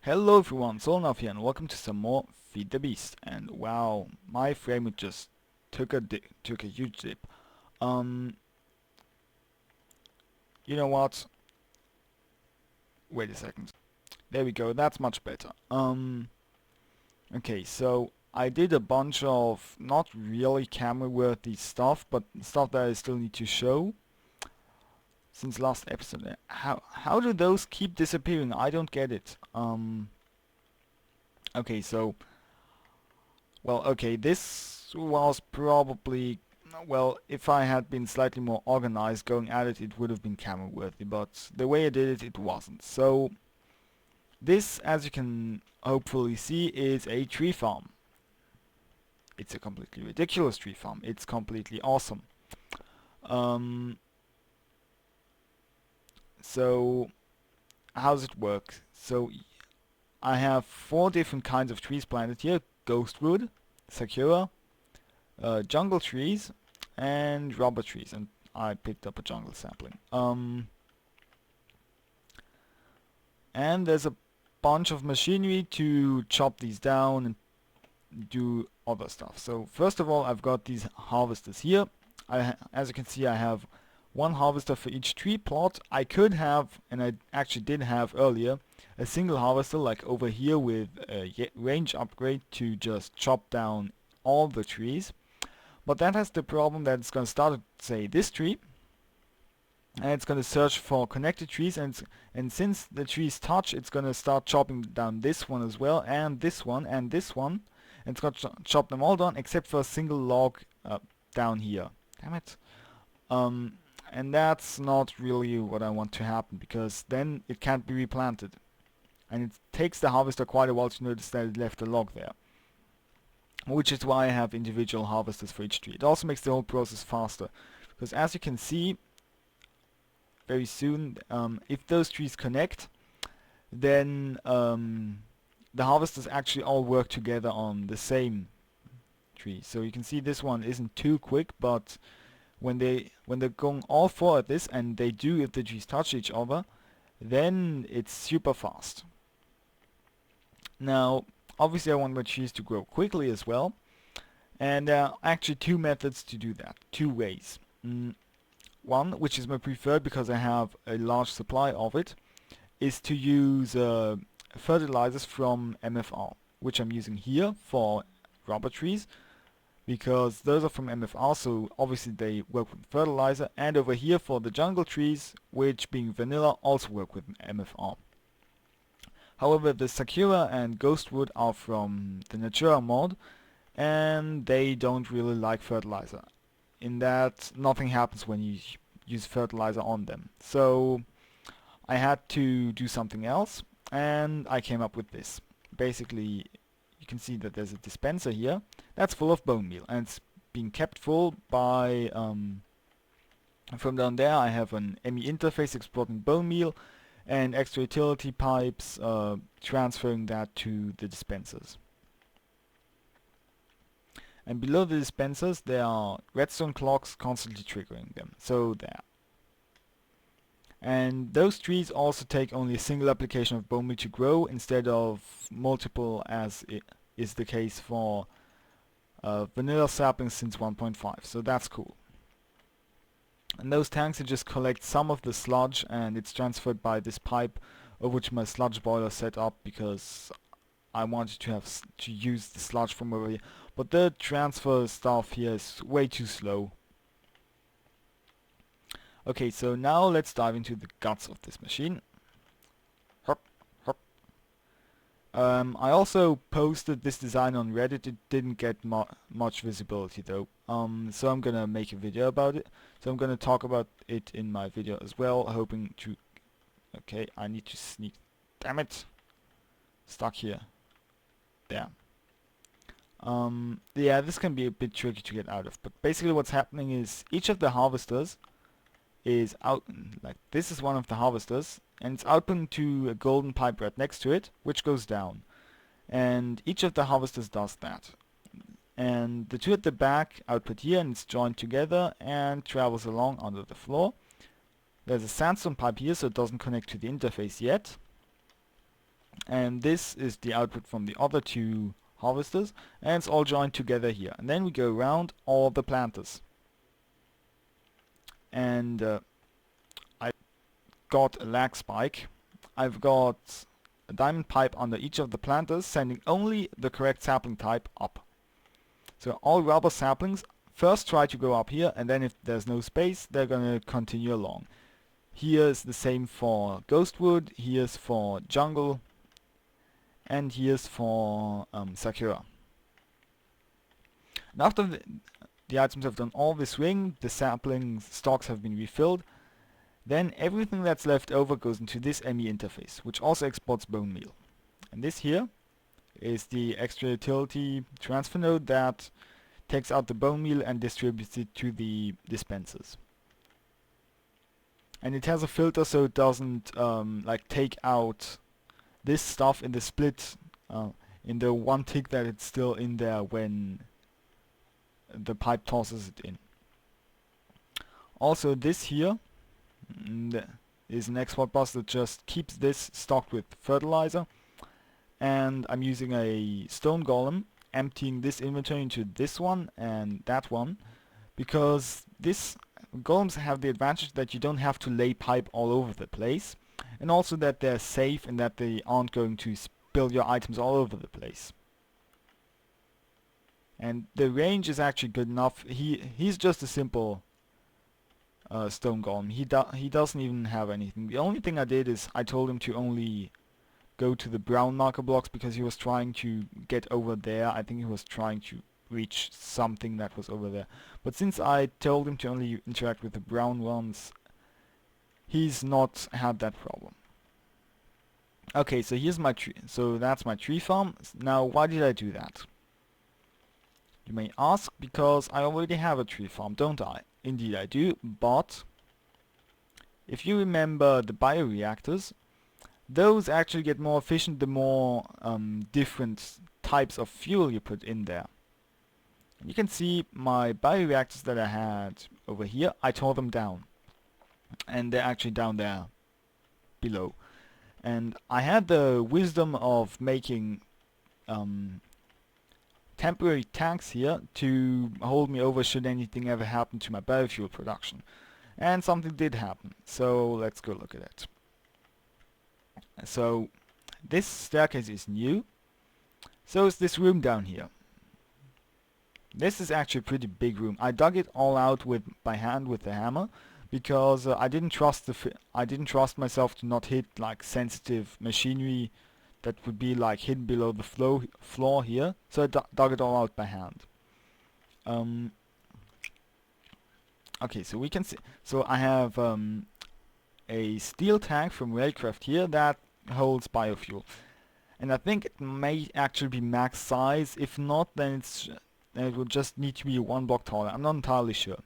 Hello everyone, Solonarv here and welcome to some more Feed the Beast. And wow, my frame rate just took a huge dip. Um, you know what? Wait a second. There we go, that's much better. Okay, so I did a bunch of not really camera-worthy stuff, but stuff that I still need to show since last episode. How do those keep disappearing? I don't get it. Okay, so well, okay, this was probably, well, if I had been slightly more organized going at it, it would have been camera worthy, but the way I did it, it wasn't. So, this, as you can hopefully see, is a tree farm. It's a completely ridiculous tree farm. It's completely awesome. Um, so, how does it work? So, I have 4 different kinds of trees planted here. Ghostwood, Sakura, jungle trees, and rubber trees, and I picked up a jungle sapling. And there's a bunch of machinery to chop these down and do other stuff. So first of all, I've got these harvesters here. As you can see, I have one harvester for each tree plot. I could have, and I actually did have earlier, a single harvester like over here with a range upgrade to just chop down all the trees. But that has the problem that it's going to start at, say, this tree, and it's going to search for connected trees, and since the trees touch, it's going to start chopping down this one as well, and this one, and this one, and it's going to chop them all down except for a single log down here. Damn it. And that's not really what I want to happen, because then it can't be replanted. And it takes the harvester quite a while to notice that it left a log there. Which is why I have individual harvesters for each tree. It also makes the whole process faster, because as you can see very soon, if those trees connect, then the harvesters actually all work together on the same tree. So you can see this one isn't too quick, but when they're going all 4 at this, and they do if the trees touch each other, then it's super fast. Now, obviously I want my trees to grow quickly as well, and there are actually 2 methods to do that, 2 ways. One, which is my preferred because I have a large supply of it, is to use fertilizers from MFR, which I'm using here for rubber trees, because those are from MFR, so obviously they work with fertilizer, and over here for the jungle trees, which being vanilla, also work with MFR. However, the Sakura and Ghostwood are from the Natura mod, and they don't really like fertilizer, in that nothing happens when you use fertilizer on them. So I had to do something else, and I came up with this. Basically, you can see that there's a dispenser here that's full of bone meal, and it's being kept full by from down there I have an ME interface exporting bone meal, and extra utility pipes transferring that to the dispensers. And below the dispensers there are redstone clocks constantly triggering them, so there. And those trees also take only a single application of bone meal to grow instead of multiple, as is the case for vanilla saplings since 1.5, so that's cool. And those tanks, just collect some of the sludge, and it's transferred by this pipe, of which my sludge boiler set up because I wanted to have to use the sludge from over here. But the transfer stuff here is way too slow. Okay, so now let's dive into the guts of this machine. I also posted this design on Reddit. It didn't get much visibility though, so I'm gonna make a video about it. So I'm gonna talk about it in my video as well, hoping to... Okay, I need to sneak... Damn it! Stuck here. There. Yeah, this can be a bit tricky to get out of, but basically what's happening is each of the harvesters is out, like this is one of the harvesters, and it's outputting to a golden pipe right next to it, which goes down. And each of the harvesters does that. And the 2 at the back output here, and it's joined together and travels along under the floor. There's a sandstone pipe here, so it doesn't connect to the interface yet. and this is the output from the other two harvesters, and it's all joined together here. And then we go around all the planters. And I got a lag spike. I've got a diamond pipe under each of the planters, sending only the correct sapling type up. So all rubber saplings first try to go up here, and then if there's no space, they're gonna continue along. Here's the same for ghostwood, here's for jungle, and here's for sakura. And after the items have done all this ring, the sapling stocks have been refilled, then everything that's left over goes into this ME interface, which also exports bone meal. And this here is the extra utility transfer node that takes out the bone meal and distributes it to the dispensers. And it has a filter so it doesn't like take out this stuff in the split in the one tick that it's still in there when the pipe tosses it in. Also this here is an export bus that just keeps this stocked with fertilizer, and I'm using a stone golem, emptying this inventory into this one and that one, because this golems have the advantage that you don't have to lay pipe all over the place, and also that they're safe and that they aren't going to spill your items all over the place. And the range is actually good enough. He's just a simple stone golem. He doesn't even have anything. The only thing I did is I told him to only go to the brown marker blocks because he was trying to get over there. I think he was trying to reach something that was over there. But since I told him to only interact with the brown ones, he's not had that problem. Okay, so here's my tree. So that's my tree farm. Now, why did I do that? You may ask, because I already have a tree farm, don't I? Indeed I do, but if you remember the bioreactors, those actually get more efficient the more different types of fuel you put in there. You can see my bioreactors that I had over here, I tore them down. And they're actually down there below. And I had the wisdom of making temporary tanks here to hold me over should anything ever happen to my biofuel production. And something did happen, so let's go look at it. So this staircase is new, so is this room down here. This is actually a pretty big room. I dug it all out by hand with the hammer because I didn't trust myself to not hit like sensitive machinery that would be like hidden below the floor here, so I dug it all out by hand. Okay, so we can see. So I have a steel tank from Warcraft here that holds biofuel, and I think it may actually be max size. If not, then it will just need to be one block taller. I'm not entirely sure.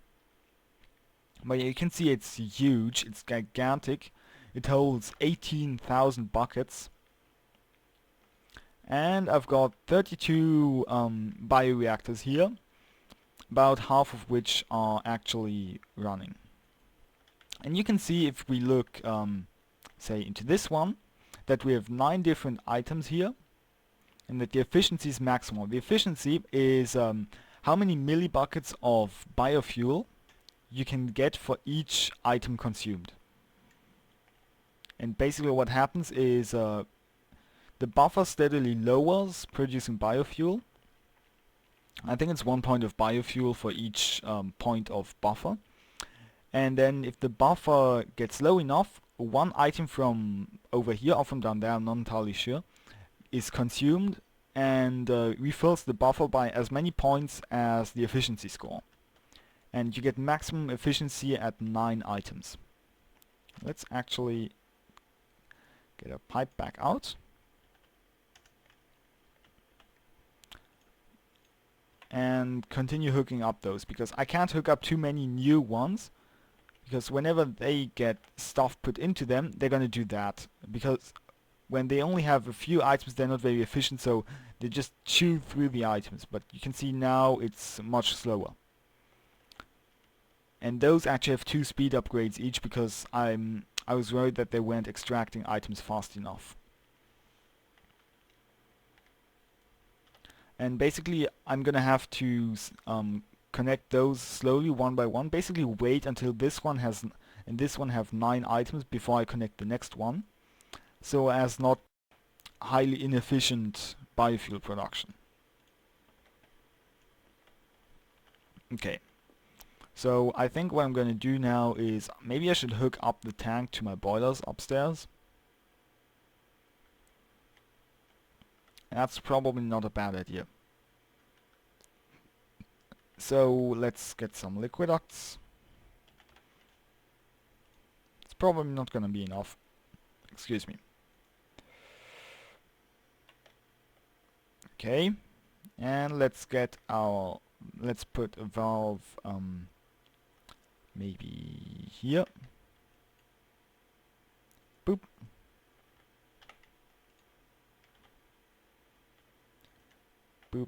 But you can see it's huge. It's gigantic. It holds 18,000 buckets. And I've got 32 bioreactors here, about half of which are actually running. And you can see if we look, say, into this one, that we have 9 different items here, and that the efficiency is maximal. The efficiency is how many millibuckets of biofuel you can get for each item consumed. And basically what happens is the buffer steadily lowers producing biofuel. I think it's 1 point of biofuel for each point of buffer. And then if the buffer gets low enough, one item from over here or from down there, I'm not entirely sure, is consumed and refills the buffer by as many points as the efficiency score. And you get maximum efficiency at 9 items. Let's actually get a pipe back out. And continue hooking up those, because I can't hook up too many new ones, because whenever they get stuff put into them, they're gonna do that, because when they only have a few items, they're not very efficient, so they just chew through the items. But you can see now it's much slower. And those actually have 2 speed upgrades each, because I was worried that they weren't extracting items fast enough. And basically I'm gonna have to connect those slowly one by one. Basically wait until this one has and this one have 9 items before I connect the next one, so as not highly inefficient biofuel production. Okay, so I think what I'm gonna do now is maybe I should hook up the tank to my boilers upstairs. That's probably not a bad idea. So let's get some liquid ducts. It's probably not gonna be enough. Excuse me. Okay, and let's put a valve maybe here. Boop. Boop.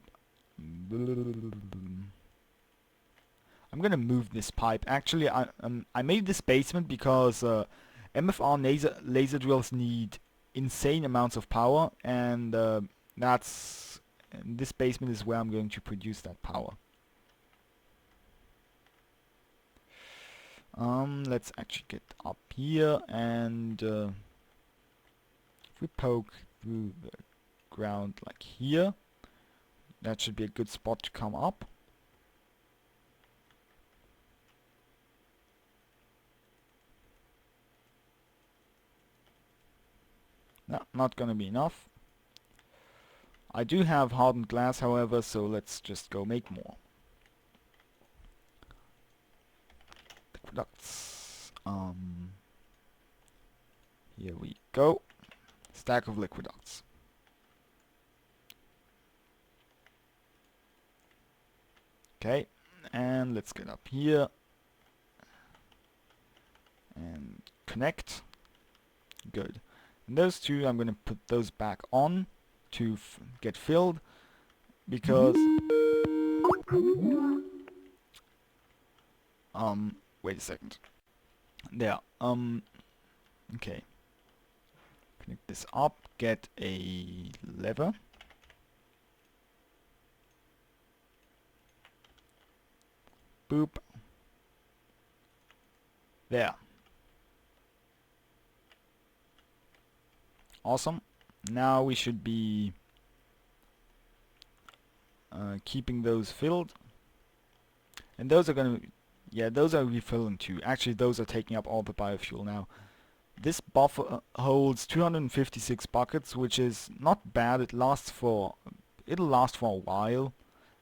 I'm gonna move this pipe. Actually, I made this basement because MFR laser drills need insane amounts of power, and this basement is where I'm going to produce that power. Let's actually get up here, and if we poke through the ground like here, that should be a good spot to come up. No, not gonna be enough. I do have hardened glass, however, so let's just go make more. Aqueducts. Here we go. Stack of liquiducts. Okay, and let's get up here and connect. Good. And those two, I'm going to put those back on to get filled, because wait a second. There. Okay. Connect this up, get a lever. Boop. There. Awesome. Now we should be keeping those filled. And those are gonna, yeah, those are refilling too. Actually, those are taking up all the biofuel now. This buffer holds 256 buckets, which is not bad. It'll last for a while,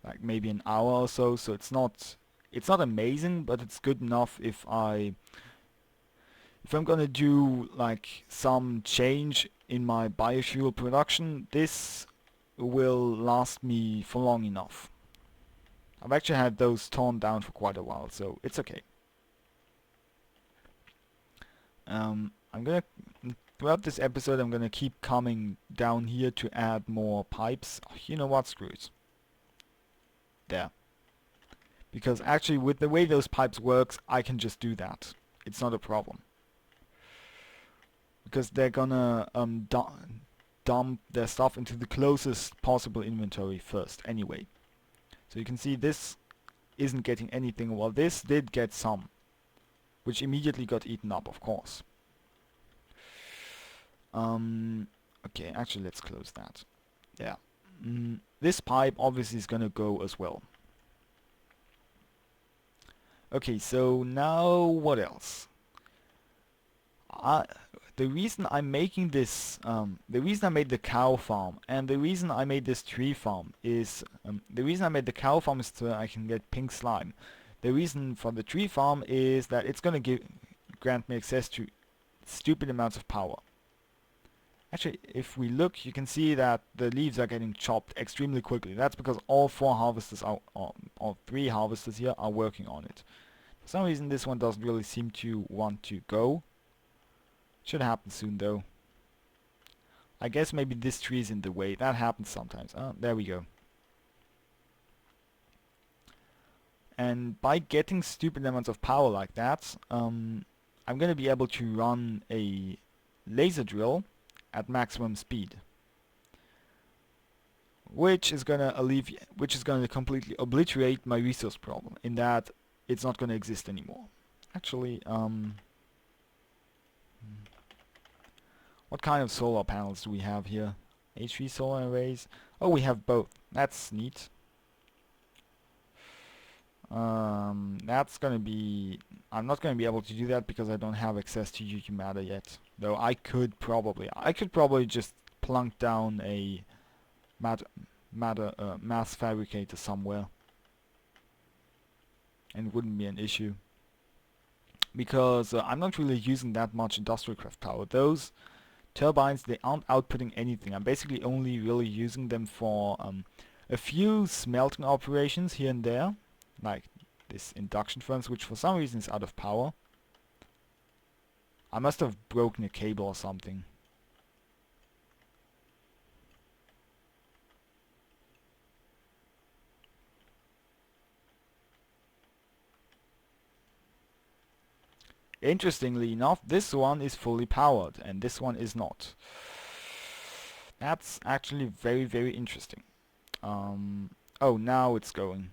like maybe an hour or so. So it's not amazing, but it's good enough if I'm gonna do like some change in my biofuel production. This will last me for long enough. I've actually had those torn down for quite a while, so it's okay. Throughout this episode, I'm gonna keep coming down here to add more pipes. Oh, you know what? Screw it. There. Because actually, with the way those pipes works, I can just do that. It's not a problem. Because they're gonna dump their stuff into the closest possible inventory first, anyway. So you can see this isn't getting anything. Well, this did get some, which immediately got eaten up, of course. Okay, actually let's close that. Yeah. This pipe obviously is gonna go as well. Okay, so now what else? The reason I'm making this, the reason I made the cow farm and the reason I made this tree farm is, the reason I made the cow farm is so I can get pink slime. The reason for the tree farm is that it's gonna grant me access to stupid amounts of power. Actually, if we look, you can see that the leaves are getting chopped extremely quickly. That's because all 4 harvesters or 3 harvesters here are working on it. For some reason this one doesn't really seem to want to go. Should happen soon though. I guess maybe this tree is in the way. That happens sometimes. There we go. And by getting stupid amounts of power like that, I'm gonna be able to run a laser drill at maximum speed. which is gonna completely obliterate my resource problem, in that it's not gonna exist anymore. Actually, what kind of solar panels do we have here? HV solar arrays. Oh, we have both. That's neat. That's gonna be... I'm not gonna be able to do that because I don't have access to UV matter yet. Though I could probably just plunk down a mass fabricator somewhere, and it wouldn't be an issue. Because I'm not really using that much industrial craft power. Those turbines, they aren't outputting anything. I'm basically only really using them for a few smelting operations here and there, like this induction furnace, which for some reason is out of power. I must have broken a cable or something. Interestingly enough, this one is fully powered and this one is not. That's actually very, very interesting. Oh, now it's going.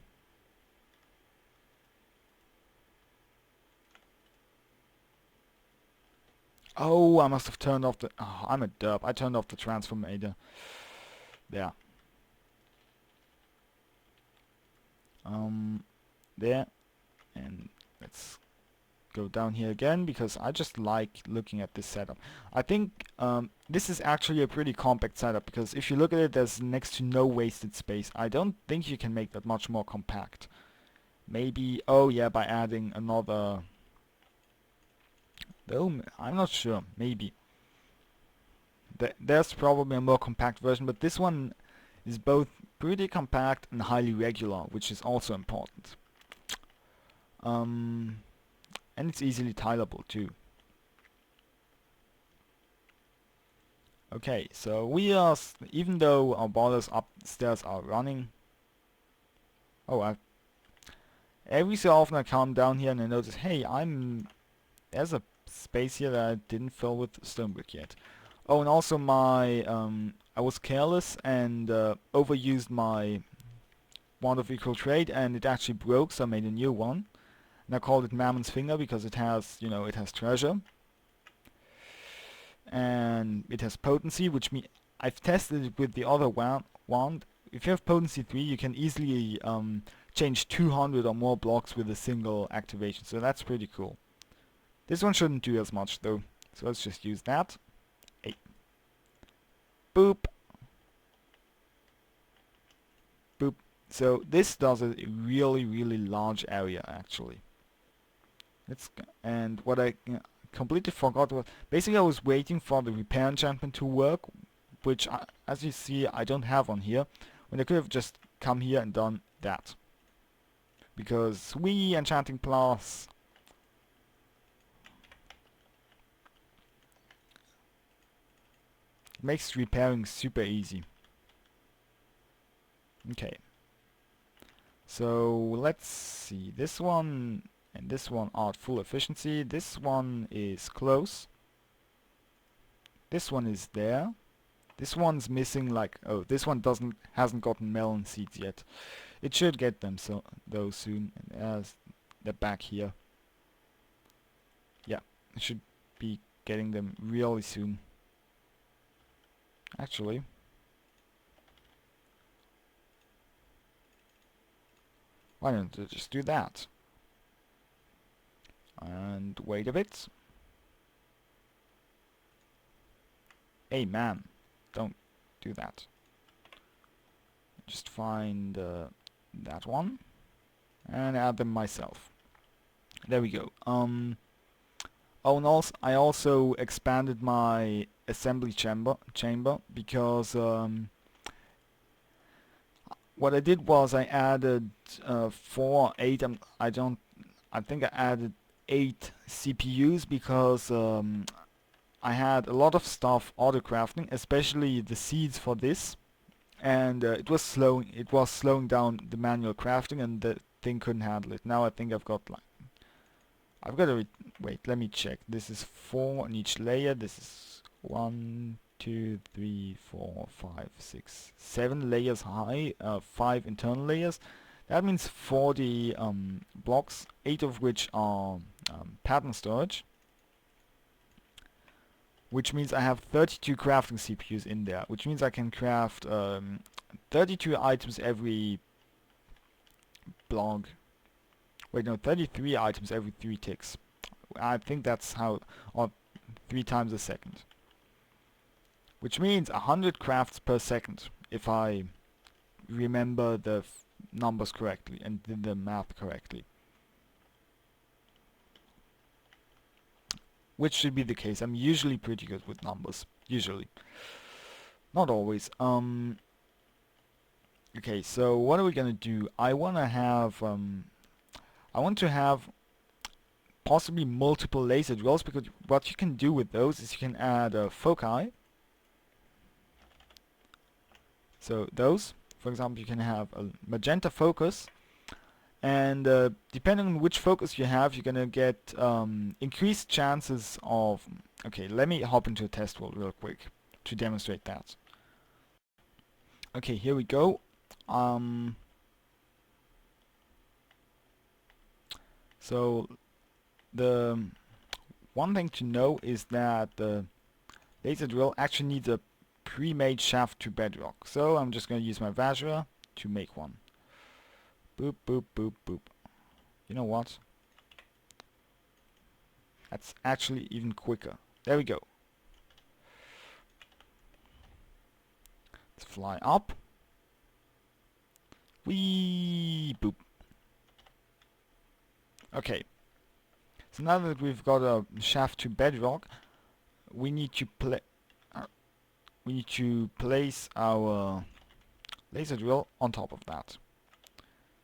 Oh, I must have turned off the... Oh, I'm a derp. I turned off the transformator. There. There. And let's go down here again, because I just like looking at this setup. I think this is actually a pretty compact setup, because if you look at it, there's next to no wasted space. I don't think you can make that much more compact. Maybe... Oh yeah, by adding another... Though, I'm not sure. Maybe. There's probably a more compact version, but this one is both pretty compact and highly regular, which is also important. And it's easily tileable too. Okay, so we are, even though our borders upstairs are running... Oh, every so often I come down here and I notice, hey, there's a space here that I didn't fill with stone brick yet. Oh, and also my, I was careless and overused my wand of equal trade, and it actually broke, so I made a new one. And I called it Mammon's Finger because it has, it has treasure. And it has potency, which means I've tested it with the other wand. If you have potency 3, you can easily change 200 or more blocks with a single activation, so that's pretty cool. This one shouldn't do as much though, so let's just use that. Hey. Boop. Boop. So this does a really, really large area actually. And what I completely forgot was, basically I was waiting for the repair enchantment to work, which as you see I don't have on here, when I could have just come here and done that. Because we enchanting plus... It makes repairing super easy. Okay. So let's see, this one and this one are at full efficiency. This one is close. This one is there. This one's missing, like, oh, this one hasn't gotten melon seeds yet. It should get them though soon. As they're back here. Yeah, it should be getting them really soon. Actually, why don't I just do that? And wait a bit. Hey man, don't do that. Just find that one and add them myself. There we go. Oh, and also I also expanded my assembly chamber because what I did was I added 4, 8. I think I added 8 CPUs because I had a lot of stuff auto crafting, especially the seeds for this, and it was slowing down the manual crafting, and the thing couldn't handle it. Now I think I've got wait, let me check. This is 4 on each layer. This is 1, 2, 3, 4, 5, 6, 7 layers high, 5 internal layers. That means 40 blocks, 8 of which are pattern storage, which means I have 32 crafting CPUs in there, which means I can craft 32 items every block. Wait, no, 33 items every 3 ticks. I think that's how, or 3 times a second. Which means 100 crafts per second, if I remember the numbers correctly and did the math correctly. Which should be the case. I'm usually pretty good with numbers. Usually. Not always. Okay, so what are we gonna do? I want to have possibly multiple laser drills, because what you can do with those is you can add foci. So those, for example, you can have a magenta focus, and depending on which focus you have, you're gonna get increased chances of... Okay, let me hop into a test world real quick to demonstrate that. Okay, here we go. So the one thing to know is that the laser drill actually needs a pre-made shaft to bedrock. So I'm just going to use my Vajra to make one. Boop, boop, boop, boop. You know what? That's actually even quicker. There we go. Let's fly up. Whee! Boop. Okay. So now that we've got a shaft to bedrock, we need to place our laser drill on top of that.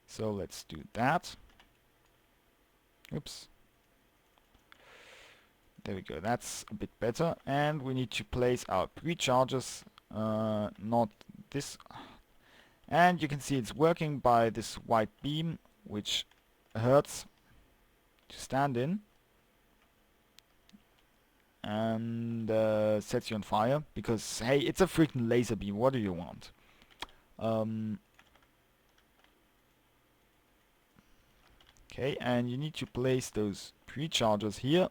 So let's do that. Oops. There we go, that's a bit better. And we need to place our pre-charges, not this. And you can see it's working by this white beam, which hurts to stand in. And sets you on fire, because hey, it's a freaking laser beam, what do you want? Okay, and you need to place those pre-chargers here,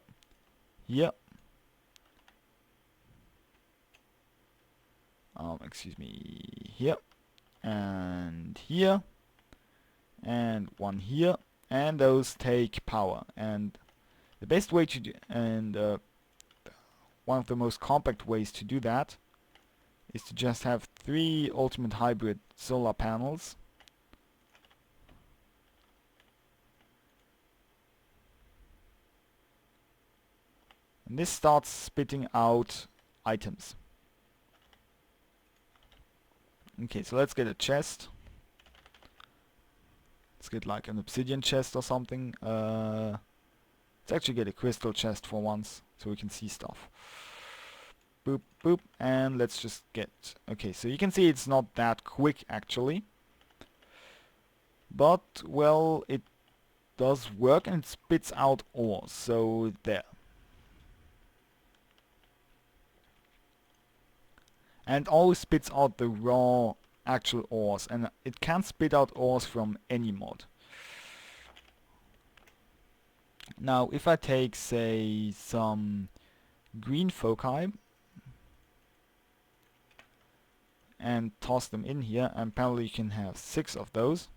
here, excuse me, here, and here, and one here, and those take power. And the best way to do, and one of the most compact ways to do that is to just have 3 ultimate hybrid solar panels. And this starts spitting out items. Okay, so let's get a chest. Let's get like an obsidian chest or something. Let's actually get a crystal chest for once, so we can see stuff. Boop, boop, and let's just get... Okay, so you can see it's not that quick actually. But, well, it does work and it spits out ores, so there. And always spits out the raw actual ores, and it can spit out ores from any mod. Now if I take, say, some green foci and toss them in here, and apparently you can have 6 of those.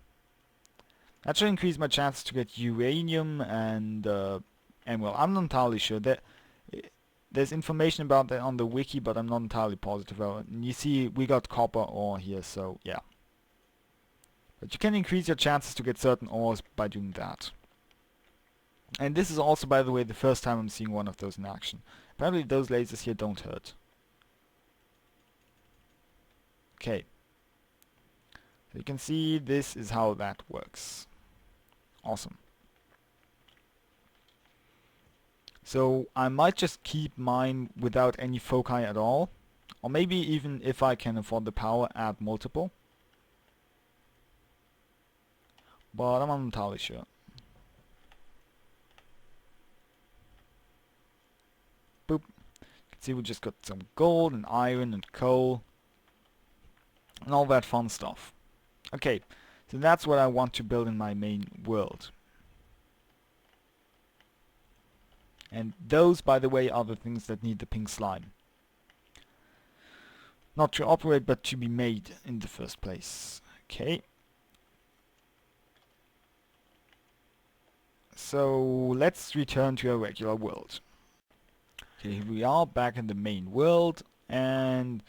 That should increase my chances to get uranium and emerald. I'm not entirely sure. There's information about that on the wiki, but I'm not entirely positive. And you see, we got copper ore here, so yeah. But you can increase your chances to get certain ores by doing that. And this is also, by the way, the first time I'm seeing one of those in action. Apparently those lasers here don't hurt. Okay. So you can see this is how that works. Awesome. So I might just keep mine without any foci at all. Or maybe even if I can afford the power, add multiple. But I'm not entirely sure. Boop. You See, we just got some gold and iron and coal and all that fun stuff. Okay, so that's what I want to build in my main world. And those, by the way, are the things that need the pink slime. Not to operate, but to be made in the first place. Okay. So let's return to our regular world. Okay, here we are back in the main world, and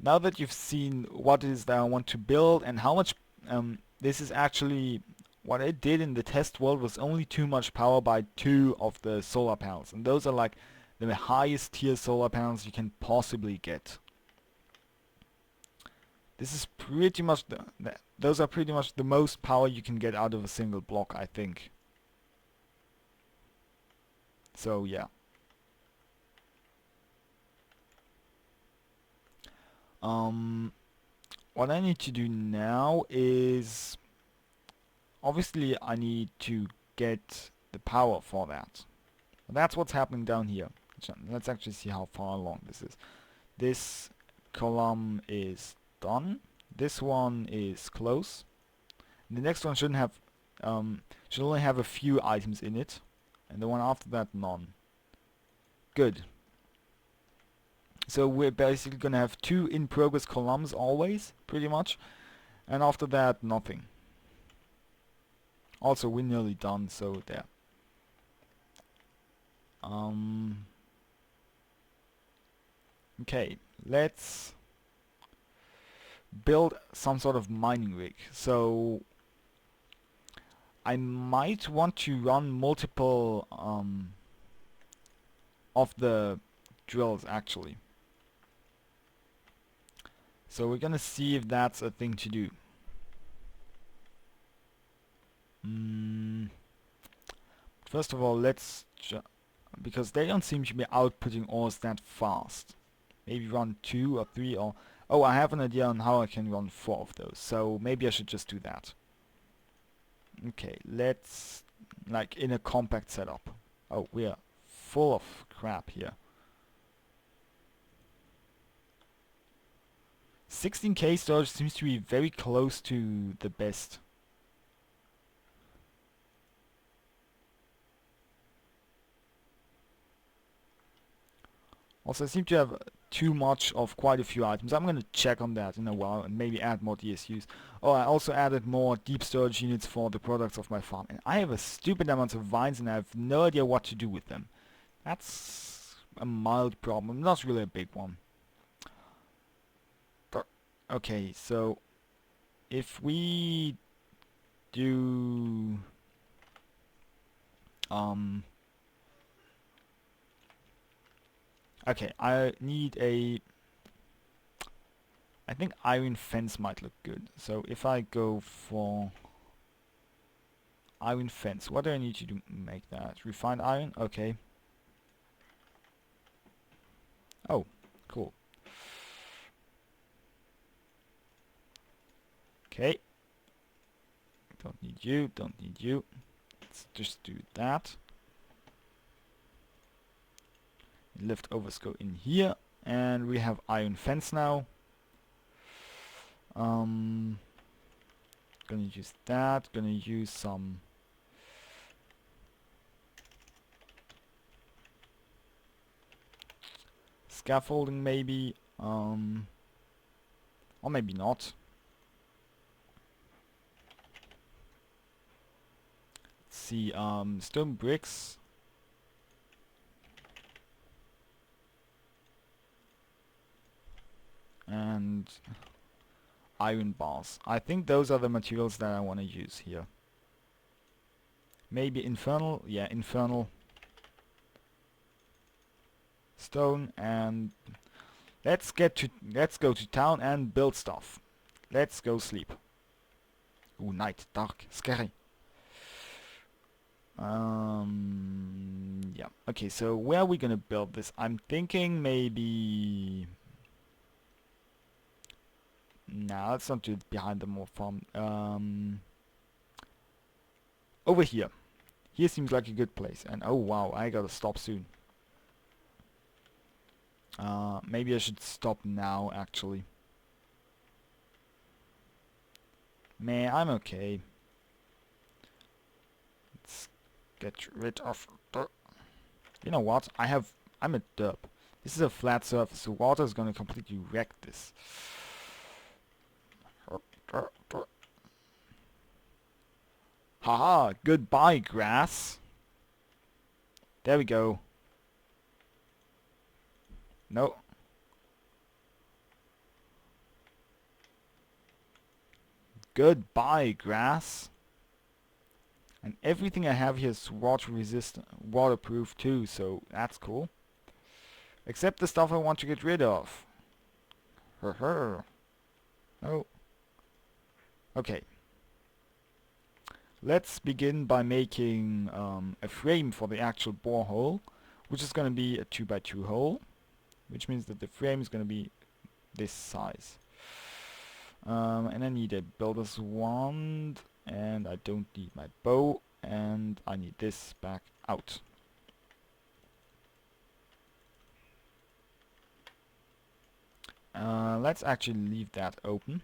now that you've seen what it is that I want to build and how much this is actually what I did in the test world was only too much power by 2 of the solar panels, and those are like the highest tier solar panels you can possibly get. This is pretty much those are pretty much the most power you can get out of a single block, I think. So yeah. What I need to do now is obviously I need to get the power for that. That's what's happening down here. Let's actually see how far along this is. This column is done. This one is close. The next one should only have a few items in it, and the one after that none. Good. So we're basically gonna have 2 in progress columns always, pretty much, and after that nothing. Also, we're nearly done, so there. Okay, let's build some sort of mining rig. So I might want to run multiple of the drills actually. So we're gonna see if that's a thing to do. First of all, let's because they don't seem to be outputting ores that fast. Maybe run 2 or 3 or... Oh, I have an idea on how I can run 4 of those. So maybe I should just do that. Okay, let's... like in a compact setup. Oh, we are full of crap here. 16k storage seems to be very close to the best. Also, I seem to have too much of quite a few items. I'm gonna check on that in a while and maybe add more DSUs. Oh, I also added more deep storage units for the products of my farm. And I have a stupid amount of vines and I have no idea what to do with them. That's a mild problem, not really a big one. Okay, so if we do okay, I need a... I think iron fence might look good. So if I go for iron fence, what do I need to do make that? Refined iron? Okay. Oh, cool. Okay. Don't need you, don't need you. Let's just do that. Leftovers go in here, and we have iron fence now. Gonna use that, gonna use some scaffolding maybe, or maybe not. Let's see, stone bricks. And iron bars. I think those are the materials that I want to use here. Maybe infernal, yeah, infernal stone, and let's go to town and build stuff. Let's go sleep. Ooh, night, dark, scary. Yeah. Okay, so where are we gonna build this? I'm thinking maybe... Nah, let's not do it behind the more farm. Over here. Here seems like a good place. And oh wow, I gotta stop soon. Maybe I should stop now, actually. Man, I'm okay. Let's get rid of the... You know what? I'm a derp. This is a flat surface, so water is gonna completely wreck this. Haha, goodbye, grass. There we go. No. Goodbye, grass. And everything I have here is water resistant, waterproof too, so that's cool. Except the stuff I want to get rid of. No. Okay. Let's begin by making a frame for the actual borehole, which is going to be a 2x2 hole, which means that the frame is going to be this size. And I need a builder's wand, and I don't need my bow, and I need this back out. Let's actually leave that open.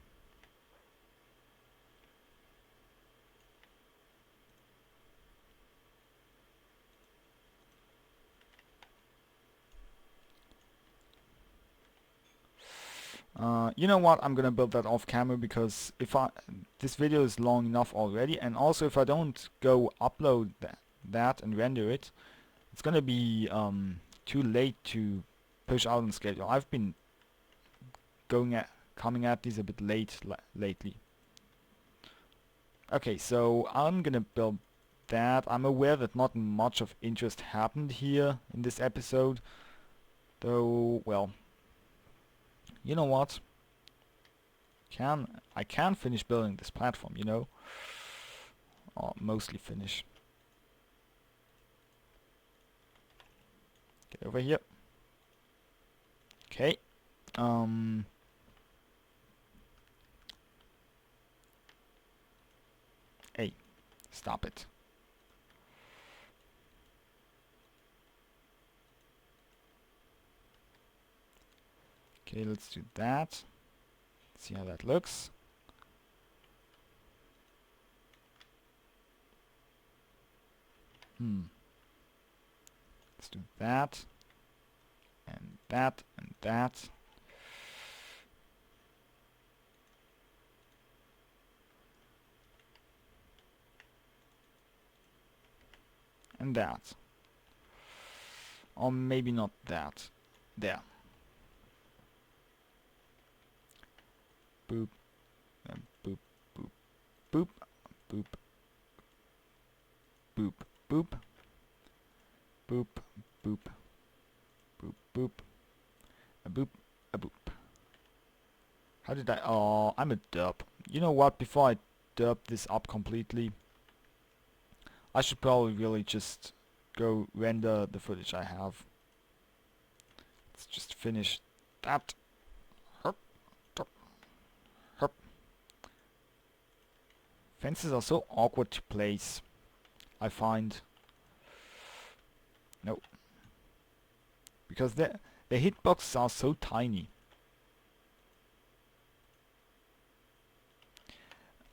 You know what, I'm gonna build that off camera, because if this video is long enough already, and also if I don't go upload that and render it, it's gonna be too late to push out on schedule. I've been coming at these a bit late lately. Okay, so I'm gonna build that. I'm aware that not much of interest happened here in this episode, though, well, you know what? I can finish building this platform, you know? Or mostly finish. Get over here. Okay. Hey, stop it. Okay, let's do that. See how that looks. Let's do that. And that, and that. And that. Or maybe not that. There. Boop. And boop, boop, boop, boop. Boop, boop. Boop, boop. Boop, boop. A boop, a boop. How did I... Oh, I'm a derp. You know what? Before I derp this up completely, I should probably really just go render the footage I have. Let's just finish that. Herp, herp, herp. Fences are so awkward to place, I find. No. Because the hitboxes are so tiny.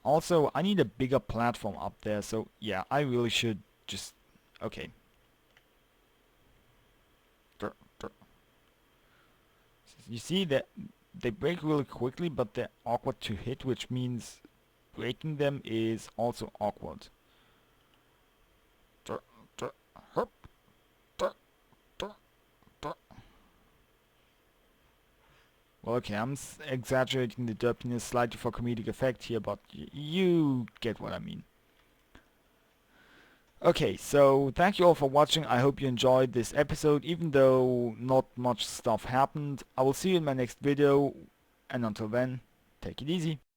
Also, I need a bigger platform up there, so yeah, I really should just... Okay. You see that they break really quickly, but they're awkward to hit, which means breaking them is also awkward. Well, okay, I'm exaggerating the derpiness slightly for comedic effect here, but you get what I mean. Okay, so thank you all for watching. I hope you enjoyed this episode, even though not much stuff happened. I will see you in my next video, and until then, take it easy.